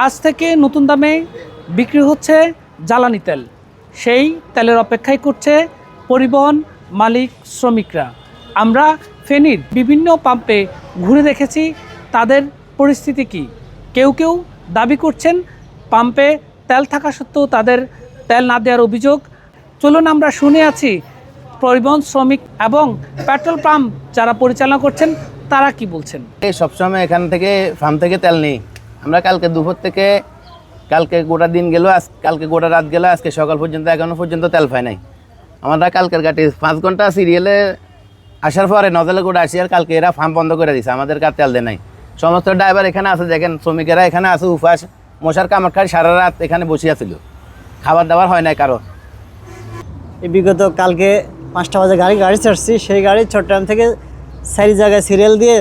আজ থেকে নতুন দামে বিক্রি হচ্ছে জ্বালানি তেল। সেই তেলের অপেক্ষায় করছে পরিবহন মালিক শ্রমিকরা। আমরা ফেনীর বিভিন্ন পাম্পে ঘুরে দেখেছি তাদের পরিস্থিতি কী। কেউ কেউ দাবি করছেন পাম্পে তেল থাকা সত্ত্বেও তাদের তেল না দেওয়ার অভিযোগ। চলুন আমরা শুনে আছি পরিবহন শ্রমিক এবং পেট্রোল পাম্প যারা পরিচালনা করছেন তারা কি বলছেন। সবসময় এখান থেকে ফার্ম থেকে তেল নিই আমরা। কালকে দুপুর থেকে কালকে গোটা দিন গেল, কালকে গোটা রাত গেল, আজকে সকাল পর্যন্ত এখনো পর্যন্ত তেল পাই নাই। আমরা কালকের গাড়ি 5 ঘন্টা সিরিয়ালে আসার পরে নজলে গোটা আসি, আর কালকে এরা ফার্ম বন্ধ করে দিছে, আমাদের কার তেল দেয় নাই। সমস্ত ড্রাইভার এখানে আছে, দেখেন শ্রমিকেরা এখানে আছে উপাস মশার কামড় খায়, সারা রাত এখানে বসিয়াছিল, খাবার দাবার হয় নাই কারো। বিগত কালকে 5টা বাজে গাড়ি ছাড়ছি, সেই গাড়ি চট্টগ্রাম থেকে 4 জায়গায় সিরিয়াল দিয়ে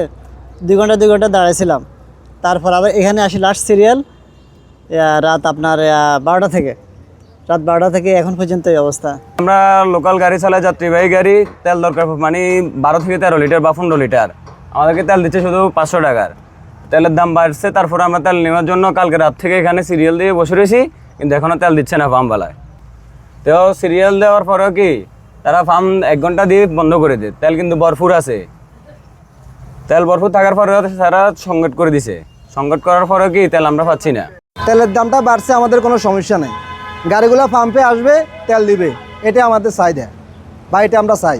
2 ঘন্টা দাঁড়াইছিলাম। তারপর আবার এখানে আসি লাস্ট সিরিয়াল রাত আপনার 12টা থেকে এখন পর্যন্ত এই অবস্থা। আমরা লোকাল গাড়ি চালাই, যাত্রীবাহী গাড়ি, তেল দরকার মানে 12 থেকে 13 লিটার বা 15 লিটার। আমাদেরকে তেল দিচ্ছে শুধু 500 টাকার। তেলের দাম বাড়ছে, তারপরে আমরা তেল নেওয়ার জন্য কালকে রাত থেকে এখানে সিরিয়াল দিয়ে বসে রয়েছি, কিন্তু এখনও তেল দিচ্ছে না পাম্পওয়ালায়। তো সিরিয়াল দেওয়ার পরেও কি তারা পাম্প 1 ঘন্টা দিয়ে বন্ধ করে দেয়। তেল কিন্তু ভরপুর আছে, তেল ভরপুর থাকার পরেও তারা সংকট করে দিছে। সংকট করার পরেও কি তেল আমরা পাচ্ছি না। তেলের দামটা বাড়ছে, আমাদের কোনো সমস্যা নেই, গাড়িগুলো পাম্পে আসবে, তেল দিবে, এটা আমাদের চাহিদা বা এটা আমরা চাই।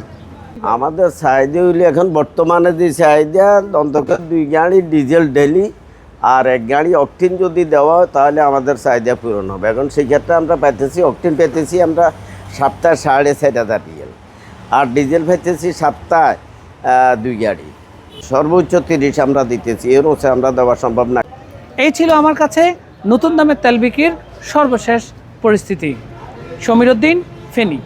আমাদের চাহিদা হইলে এখন বর্তমানে যে চাহিদা অন্তত 2 গাড়ি ডিজেল ডেলি আর 1 গাড়ি অকটিন যদি দেওয়া হয় তাহলে আমাদের চাহিদা পূরণ হবে। এখন সেই ক্ষেত্রে আমরা পাইতেছি অকটিন পেতেছি আমরা সপ্তাহে 4,500 রিয়েল, আর ডিজেল পেতেছি সপ্তাহে 2 গাড়ি, সর্বোচ্চ 30 আমরা দিতেছি, এর হচ্ছে আমরা দেওয়া সম্ভব না। এই ছিল আমার কাছে নতুন দামের তেল বিক্রির সর্বশেষ পরিস্থিতি। সমীর উদ্দিন, ফেনী।